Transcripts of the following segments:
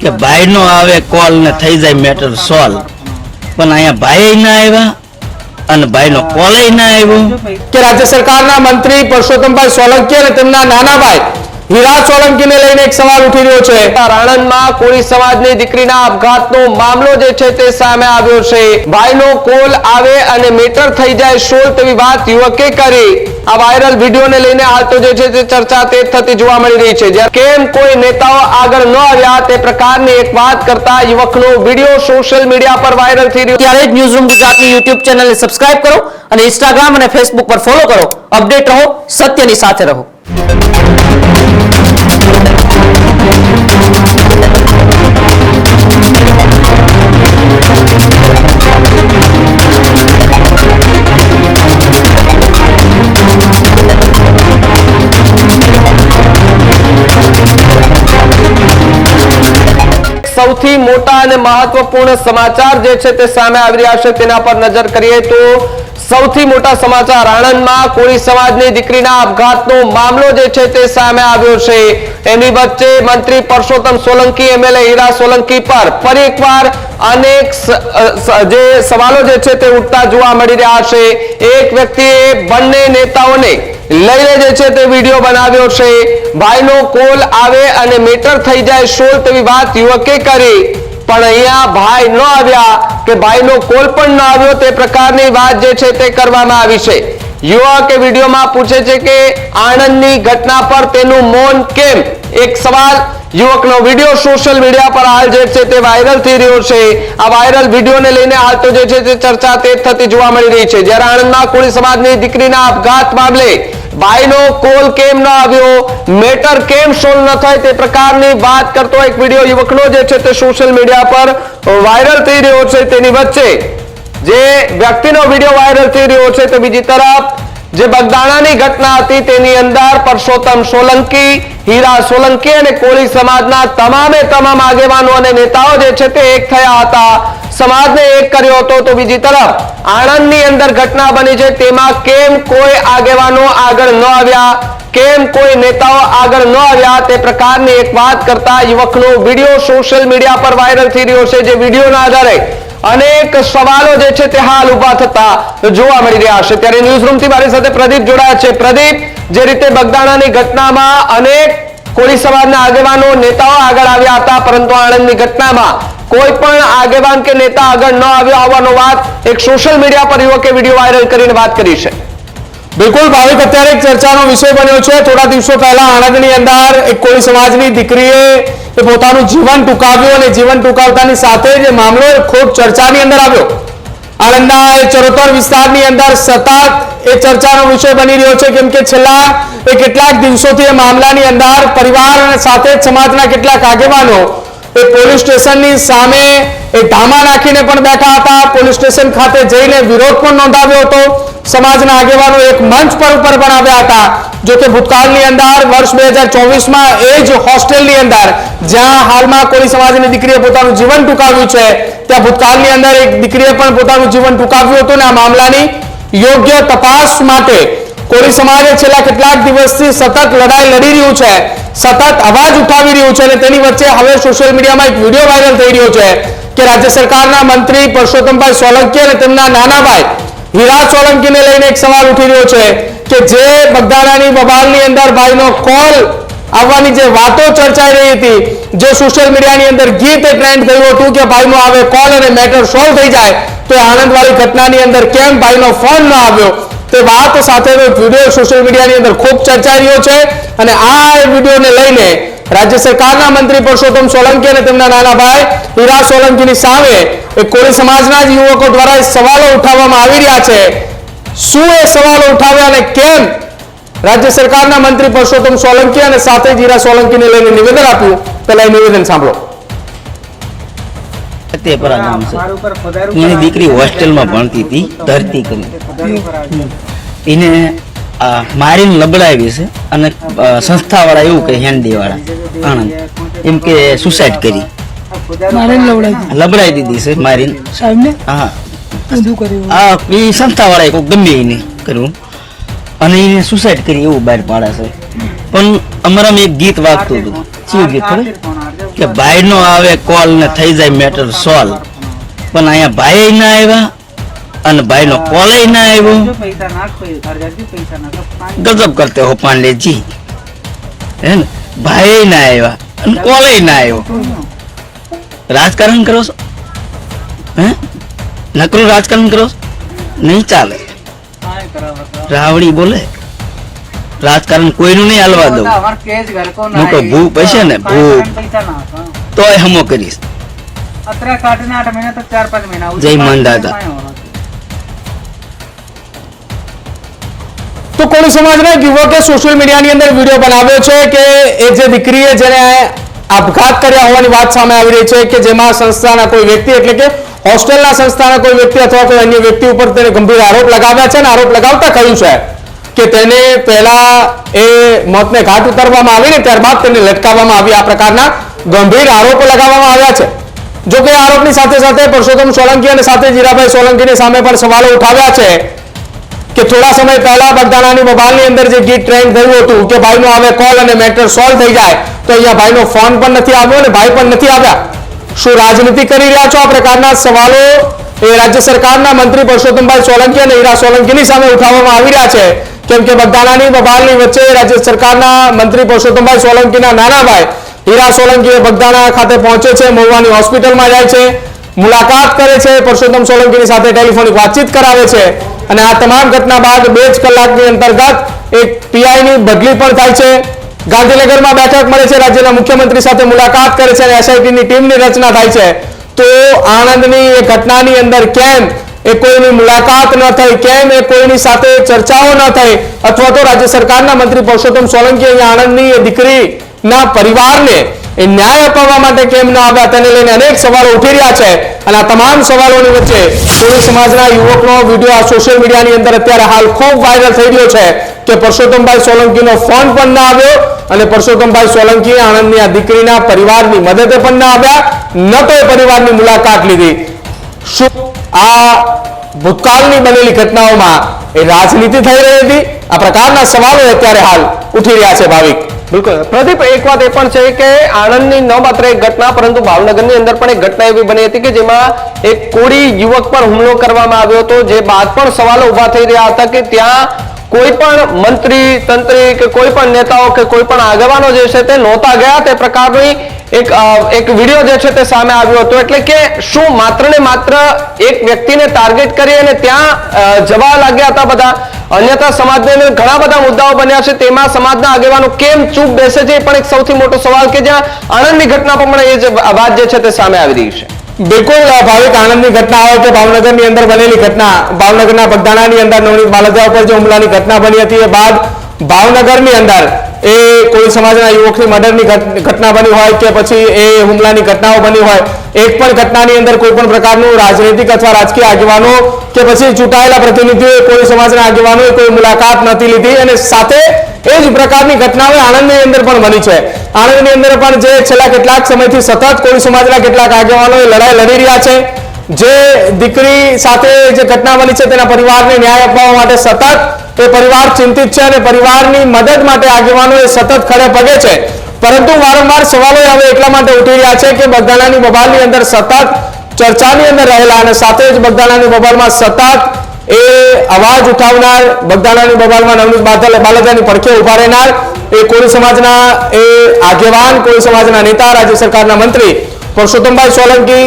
કે ભાઈ નો આવે કોલ ને થઈ જાય મેટર સોલ્વ, પણ અહીંયા ભાઈ ના આવ્યા અને ભાઈ નો કોલ ના આવ્યો. કે રાજ્ય સરકારના મંત્રી પરસોત્તમભાઈ સોલંકી અને તેમના નાના ભાઈ હીરા સોલંકીને લઈને એક સવાલ ઉઠી રહ્યો છે. આણંદમાં કોળી સમાજની દીકરીના આપઘાતનો મામલો જે છે તે સામે આવ્યો છે. ભાઈનો કોલ આવે અને મેટર થઈ જાય સોલ્વ તેવી વાત યુવકે કરી. આ વાયરલ વિડીયોને લઈને હાલ તો જે છે તે ચર્ચા તેજ થતી જોવા મળી રહી છે. જ્યારે કેમ કોઈ નેતાઓ આગળ ન આવ્યા તે પ્રકારની એક વાત કરતા યુવકનો વિડીયો સોશિયલ મીડિયા પર વાયરલ થઈ રહ્યો. ત્યારે જ ન્યૂઝરૂમ ગુજરાતની યુટ્યુબ ચેનલને સબસ્ક્રાઇબ કરો અને ઇન્સ્ટાગ્રામ અને ફેસબુક પર ફોલો કરો. અપડેટ રહો, સત્યની સાથે રહો. સૌથી મોટા અને મહત્વપૂર્ણ સમાચાર જે છે તે સામે આવી રહ્યા છે તેના પર નજર કરીએ તો સૌથી મોટા સમાચાર આણંદમાં કોળી સમાજની દીકરીના આપઘાતનો મામલો જે છે તે સામે આવ્યો છે. એની વચ્ચે મંત્રી પરસોત્તમ સોલંકી એમએલએ હીરા સોલંકી પર ફરી એકવાર અનેક જે સવાલો જે છે તે ઉઠતા જોવા મળી રહ્યા છે. એક વ્યક્તિએ બંને નેતાઓને લઈને જે છે તે વિડીયો બનાવ્યો છે. ભાઈનો કોલ આવે અને મેટર થઈ જાય સોલ્વ તેવી વાત યુવકે કરી, પણ અહીંયા ભાઈ ન આવ્યા કે ભાઈનો કોલ પણ ન આવ્યો તે પ્રકારની વાત જે છે તે કરવામાં આવી છે. યુવકે વિડીયોમાં પૂછે છે કે આણંદની ઘટના પર તેનું મૌન કેમ? એક સવાલ. યુવકનો વિડીયો સોશિયલ મીડિયા પર હાલ જે છે તે વાયરલ થઈ રહ્યો છે. આ વાયરલ વિડીયોને લઈને હાલ તો જે છે તે ચર્ચા તેજ થતી જોવા મળી રહી છે. જ્યારે આણંદમાં કોળી સમાજની દીકરીના આપઘાત મામલે ભાઈનો કોલ કેમ ન આવ્યો, મેટર કેમ સોલ્વ ન થાય તે પ્રકારની વાત કરતો એક વિડીયો યુવકનો જે છે તે સોશિયલ મીડિયા પર વાયરલ થઈ રહ્યો છે. તેની વચ્ચે જે વ્યક્તિનો વિડીયો વાયરલ થઈ રહ્યો છે તો બીજી તરફ જે બગદાણાની ઘટના હતી તેની અંદર પરસોત્તમ સોલંકી, હીરા સોલંકી અને કોળી સમાજના તમામે તમામ આગેવાનો અને નેતાઓ જે છે તે એક થયા હતા, સમાજને એક કર્યો હતો. તો બીજી તરફ આણંદની અંદર ઘટના બની છે તેમાં કેમ કોઈ આગેવાનો આગળ ન આવ્યા, કેમ કોઈ નેતાઓ આગળ ન આવ્યા તે પ્રકારની એક વાત કરતા યુવકનો વિડીયો સોશિયલ મીડિયા પર વાયરલ થઈ રહ્યો છે. જે વિડીયોના આધારે અનેક સવાલો જે છે તે હાલ ઉભા થતા જોવા મળી રહ્યા છે. ત્યારે ન્યૂઝરૂમ થી મારી સાથે પ્રદીપ જોડાયા છે. પ્રદીપ, જે રીતે બગદાણાની ઘટનામાં અનેક કોળી સમાજના આગેવાનો નેતાઓ આગળ આવ્યા હતા, પરંતુ આણંદની ઘટનામાં કોઈ પણ આગેવાન કે નેતા આગળ ન આવ્યો હોવાનો વાત એક સોશિયલ મીડિયા પર યુવકે વિડીયો વાયરલ કરીને વાત કરી છે. બિલકુલ ભાવિક, અત્યારે એક ચર્ચાનો વિષય બન્યો છે. થોડા દિવસો પહેલા આણંદની અંદર એક કોળી સમાજની દીકરીએ પોતાનું જીવન ટૂંકાવ્યું અને જીવન ટૂંકાવતાની સાથે જે મામલો ખૂબ ચર્ચાની અંદર આવ્યો. આણંદના એ ચરોતર વિસ્તારની અંદર સતત એ ચર્ચાનો વિષય બની રહ્યો છે, કેમ કે છેલ્લા કેટલાક દિવસોથી એ મામલાની અંદર પરિવાર અને સાથે જ સમાજના કેટલાક આગેવાનો એ પોલીસ સ્ટેશનની સામે એ ધામા નાખીને પણ બેઠા હતા. પોલીસ સ્ટેશન ખાતે જઈને વિરોધ પણ નોંધાવ્યો હતો. સમાજના આગેવાનો એક મંચ પર ઉપર પણ આવ્યા હતા. જો કે ભૂતકાળની અંદર વર્ષ 2024માં એ જ હોસ્ટેલની અંદર જ્યાં હાલમાં કોળી સમાજની દીકરીએ પોતાનું જીવન ટૂંકાવ્યું છે, ત્યાં ભૂતકાળની અંદર એક દીકરીએ પણ પોતાનું જીવન ટૂંકાવ્યું હતું અને આ મામલાની યોગ્ય તપાસ માટે કોળી સમાજે છેલ્લા કેટલાક દિવસથી સતત લડાઈ લડી રહ્યું છે, સતત અવાજ ઉઠાવી રહ્યું છે. અને તેની વચ્ચે હવે સોશિયલ મીડિયામાં એક વિડીયો વાયરલ થઈ રહ્યો છે કે રાજ્ય સરકારના મંત્રી પરસોત્તમભાઈ સોલંકી અને તેમના નાના ભાઈ હીરા સોલંકીને લઈને એક સવાલ ઉઠી રહ્યો છે કે જે બગદાણાની બબાલની અંદર ભાઈનો કોલ આવવાની જે વાતો ચર્ચાઈ રહી હતી, જે સોશિયલ મીડિયાની અંદર ગીત ટ્રેન્ડ થયું હતું કે ભાઈનો આવે કોલ અને મેટર સોલ્વ થઈ જાય, તો આણંદવાળી ઘટનાની અંદર કેમ ભાઈનો ફોન ન આવ્યો તે વાત સાથેનો વિડીયો સોશિયલ મીડિયાની અંદર ખૂબ ચર્ચાઈ રહ્યો છે. અને આ વિડીયોને લઈને રાજ્ય સરકારના મંત્રી પરસોત્તમ સોલંકી અને તેમના નાના ભાઈ હીરા સોલંકીની સામે કોળી સમાજના જ યુવકો દ્વારા સવાલો ઉઠાવવામાં આવી રહ્યા છે. શું એ સવાલો ઉઠાવ્યા અને કેમ રાજ્ય સરકારના મંત્રી પરસોત્તમ સોલંકી અને સાથે જ હીરા સોલંકીને લઈને નિવેદન આપ્યું, પહેલા નિવેદન સાંભળો. નામ છે, એની દીકરી હોસ્ટેલમાં ભણતી હતી, ધરતી કરી એને મારીને લબડાવી છે અને સંસ્થાવાળા એવું કે હેન્ડી વાળા આણંદ એમ કે સુસાઇડ કરી, લબડાઈ દીધી છે મારીને સાહેબને. હા, એ સંસ્થાવાળાએ કોઈ ગમે એને કર્યું અને એને સુસાઇડ કરી એવું બહાર પાડે છે. પણ અમારામાં એક ગીત વાગતું હતું, શું ગીત ખબર? કે ભાઈનો આવે કોલ ને થઈ જાય મેટર સોલ્વ, પણ અહીંયા ભાઈ ના આવ્યા અને ભાઈનો કોલ ના આવ્યો. ગજબ કરતે હો પાંડેજી, હે ને? ભાઈ ના આવ્યા અને કોલ ના આવ્યો. રાજકારણ કરો છો, હે? નકરું રાજકારણ કરો છો? નહીં ચાલે. રાવડી બોલે રાજકારણ કોઈનું નહીં હાલવા દઉં. હું કહું ભૂ પૈસે ને ભૂ તોય હમો કરીશ. જય માનદાતા. તો કોળી સમાજના એક યુવકે સોશિયલ મીડિયાની અંદર વિડીયો બનાવ્યો છે કે એ જે દીકરીએ જેને આપઘાત કર્યા હોવાની વાત સામે આવી રહી છે કે જેમાં સંસ્થાના કોઈ વ્યક્તિ એટલે કે હોસ્ટેલના સંસ્થાના કોઈ વ્યક્તિ અથવા કોઈ અન્ય વ્યક્તિ ઉપર તેને ગંભીર આરોપ લગાવ્યા છે અને આરોપ લગાવતા કહ્યું છે કે તેને પહેલા એ મોતને ઘાટ ઉતારવામાં આવી ને ત્યારબાદ તેને લટકાવવામાં આવી. આ પ્રકારના ગંભીર આરોપો લગાવવામાં આવ્યા છે. જો કે આરોપની સાથે સાથે પરસોત્તમ સોલંકી અને સાથે જીરાભાઈ સોલંકીની સામે પણ સવાલો ઉઠાવ્યા છે કે થોડા સમય પહેલા બગદાણાની મોબાઈલની અંદર જે ગીત ટ્રેન્ડ થયું હતું કે ભાઈનો આવે કોલ અને મેટર સોલ્વ થઈ જાય, તો અહીંયા ભાઈનો ફોન પણ નથી આવ્યો અને ભાઈ પણ નથી આવ્યા. શું રાજનીતિ કરી રહ્યા છો? આ પ્રકારના સવાલો એ રાજ્ય સરકારના મંત્રી પરસોત્તમભાઈ સોલંકી અને હીરા સોલંકીની સામે ઉઠાવવામાં આવી રહ્યા છે. કેમ કે બગદાણાની મોબાઈલની વચ્ચે રાજ્ય સરકારના મંત્રી પરસોત્તમભાઈ સોલંકીના નાના ભાઈ હીરા સોલંકી બગદાણા ખાતે પહોંચે છે, મહુવાની હોસ્પિટલમાં જાય છે, મુલાકાત કરે છે, પરસોત્તમ સોલંકીની સાથે ટેલિફોનિક વાતચીત કરાવે છે અને આ તમામ ઘટના બાદ 2 જ કલાકની અંતર્ગત એક પીઆઈની બદલી પણ થાય છે. ગાંધીનગરમાં બેઠક મળે છે, રાજ્યના મુખ્યમંત્રી સાથે મુલાકાત કરે છે અને એસઆઈટીની ટીમની રચના થાય છે. તો આણંદની એ ઘટનાની અંદર કેમ એ કોઈની મુલાકાત ન થઈ, કેમ એ કોઈની સાથે ચર્ચાઓ ન થઈ, અથવા તો રાજ્ય સરકારના મંત્રી પરસોત્તમ સોલંકી અહીંયા આણંદની એ દીકરીના પરિવારને એ ન્યાય અપાવવા માટે કેમ ન આવ્યા, તેને લઈને અનેક સવાલો ઉઠી રહ્યા છે. અને આ તમામ સવાલોની વચ્ચે કોળી સમાજના યુવકનો વિડીયો આ સોશિયલ મીડિયાની અંદર અત્યારે હાલ ખૂબ વાયરલ થઈ રહ્યો છે કે પરસોત્તમભાઈ સોલંકીનો ફોન પણ ના આવ્યો અને પરસોત્તમભાઈ સોલંકીએ આણંદની આ દીકરીના પરિવારની મદદે પણ ના આવ્યા, ન તો એ પરિવારની મુલાકાત લીધી. શું આ ભૂતકાળની બનેલી ઘટનાઓમાં એ રાજનીતિ થઈ રહી હતી? આ પ્રકારના સવાલો અત્યારે હાલ ઉઠી રહ્યા છે. ભાવિક, બિલકુલ પ્રદીપ, એક વાત એ પણ છે કે આણંદની ન માત્ર એક ઘટના પરંતુ ભાવનગરની અંદર પણ એક ઘટના એવી બની હતી કે જેમાં એક કોળી યુવક પર હુમલો કરવામાં આવ્યો હતો, જે બાદ પણ સવાલો ઉભા થઈ રહ્યા હતા કે ત્યાં કોઈ પણ મંત્રી તંત્રી કે કોઈ પણ નેતાઓ કે કોઈ પણ આગેવાનો જે છે તે નહોતા ગયા. તે પ્રકારની એક વિડીયો જે છે તે સામે આવ્યો હતો. એટલે કે શું માત્ર ને માત્ર એક વ્યક્તિને ટાર્ગેટ કરી અને ત્યાં જવા લાગ્યા હતા બધા? અન્યથા સમાજને ઘણા બધા મુદ્દાઓ બન્યા છે, તેમાં સમાજના આગેવાનો કેમ ચૂપ બેસે છે, એ પણ એક સૌથી મોટો સવાલ કે જ્યાં આણંદની ઘટના પર પણ એ જ વાત જે છે તે સામે આવી રહી છે. બિલકુલ ભાવિક, આણંદની ઘટના હોય કે ભાવનગરની અંદર બનેલી ઘટના, ભાવનગરના બગદાણાની અંદર નવનીત બાલદિયા ઉપર જે હુમલાની ઘટના બની હતી એ બાદ ભાવનગરની અંદર એ કોઈ સમાજના યુવકની મર્ડરની ઘટના બની હોય કે પછી એ હુમલાની ઘટનાઓ બની હોય, એક પણ ઘટનાની અંદર કોઈ પણ પ્રકારનું રાજનૈતિક અથવા રાજકીય આગેવાનો કે પછી ચૂંટાયેલા પ્રતિનિધિઓએ કોઈ સમાજના આગેવાનોએ કોઈ મુલાકાત નથી લીધી. અને સાથે એ જ પ્રકારની ઘટનાઓ આણંદની અંદર પણ બની છે. આણંદની અંદર પણ જે છેલ્લા કેટલાક સમયથી સતત કોઈ સમાજના કેટલાક આગેવાનોએ લડાઈ લડી રહ્યા છે. જે દીકરી સાથે જે ઘટના બની છે તેના પરિવારને ન્યાય અપાવવા માટે સતત એ પરિવાર ચિંતિત છે અને પરિવારની મદદ માટે આગેવાનો એ સતત ખડે પગે છે. પરંતુ વારંવાર સવાલો હવે એટલા માટે ઉઠી રહ્યા છે કે બગદાણાની બબાલની અંદર સતત ચર્ચાની અંદર રહેલા અને સાથે જ બગદાણાની બબાલમાં સતત એ અવાજ ઉઠાવનાર, બગદાણાની બબાલમાં નવનીત બાલદિયાની પડખે ઉભા રહેનાર એ કોળી સમાજના એ આગેવાન, કોળી સમાજના નેતા, રાજ્ય સરકારના મંત્રી પરસોત્તમભાઈ સોલંકી,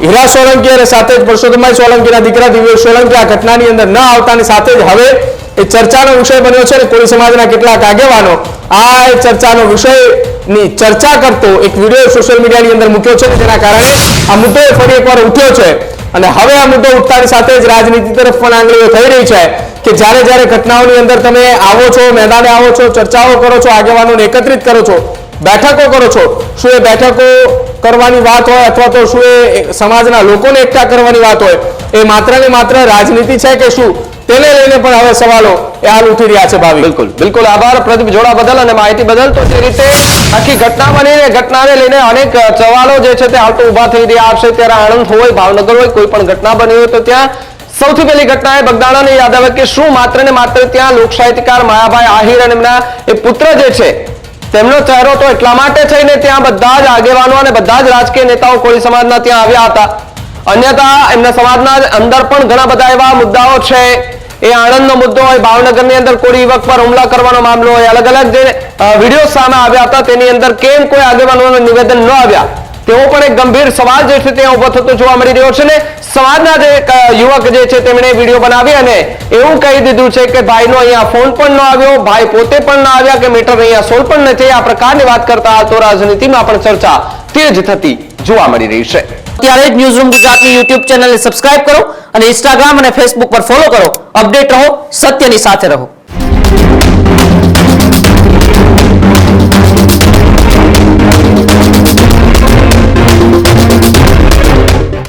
હીરા સોલંકી અને સાથે જ પરસોત્તમભાઈ સોલંકીના દીકરા દિવ્યેશ સોલંકી આ ઘટનાની અંદર ન આવતાની સાથે જ હવે એ ચર્ચાનો વિષય બન્યો છે અને કોળી સમાજના કેટલાક આગેવાનો આ ચર્ચાનો વિષયની ચર્ચા કરતો એક વિડીયો સોશિયલ મીડિયાની અંદર મૂક્યો છે, જેના કારણે આ મુદ્દો ફરી એકવાર ઉઠ્યો છે. અને હવે આ મુદ્દો ઉઠતાની સાથે જ રાજનીતિ તરફ પણ આંગળીઓ થઈ રહી છે કે જ્યારે ઘટનાઓની અંદર તમે આવો છો, મેદાને આવો છો, ચર્ચાઓ કરો છો, આગેવાનોને એકત્રિત કરો છો, બેઠકો કરો છો, શું એ બેઠકો કરવાની વાત હોય અથવા તો શું એ સમાજના લોકોને એકઠા કરવાની વાત હોય, એ માત્ર ને માત્ર રાજનીતિ છે કે શું, તેને લઈને પણ હવે સવાલો એ હાલ ઉઠી રહ્યા છે. ભાવિક, બિલકુલ આભાર પ્રદીપ જોડા બદલ અને માહિતી બદલ. તો જે રીતે આખી ઘટના બની, ઘટનાને લઈને અનેક સવાલો જે છે તે હાલ તો ઉભા થઈ રહ્યા છે. ત્યારે આણંદ હોય, ભાવનગર હોય, કોઈ પણ ઘટના બની હોય તો ત્યાં સૌથી પહેલી ઘટના એ બગદાણાને યાદ આવે કે શું માત્ર ને માત્ર ત્યાં લોક સાહિત્યકાર માયાભાઈ આહિર અને એમના એ પુત્ર જે છે તેમનો ચહેરો તો એટલા માટે થઈને ત્યાં બધા જ આગેવાનો અને બધા જ રાજકીય નેતાઓ કોળી સમાજના ત્યાં આવ્યા હતા. અન્યથા એમના સમાજના અંદર પણ ઘણા બધા એવા મુદ્દાઓ છે. એ આણંદનો મુદ્દો હોય, ભાવનગરની અંદર કોળી યુવક પર હુમલા કરવાનો મામલો હોય, અલગ અલગ જે વિડીયો સામે આવ્યા હતા તેની અંદર કેમ કોઈ આગેવાનોનું નિવેદન ન આવ્યા, તેવો પણ એક ગંભીર સવાલ જે છે ત્યાં ઉભો થતો જોવા મળી રહ્યો છે. ને સમાજના જે યુવક જે છે તેમણે વિડીયો બનાવી અને એવું કહી દીધું છે કે ભાઈનો અહીંયા ફોન પણ ન આવ્યો, ભાઈ પોતે પણ ન આવ્યા, કે મીટર અહીંયા સોલ પણ નથી. આ પ્રકારની વાત કરતા તો રાજનીતિમાં પણ ચર્ચા તેજ થતી જોવા મળી રહી છે. ત્યારે જ ન્યૂઝરૂમ ગુજરાતની YouTube ચેનલને સબસ્ક્રાઇબ કરો અને Instagram અને Facebook પર ફોલો કરો. અપડેટ રહો, સત્યની સાથે રહો.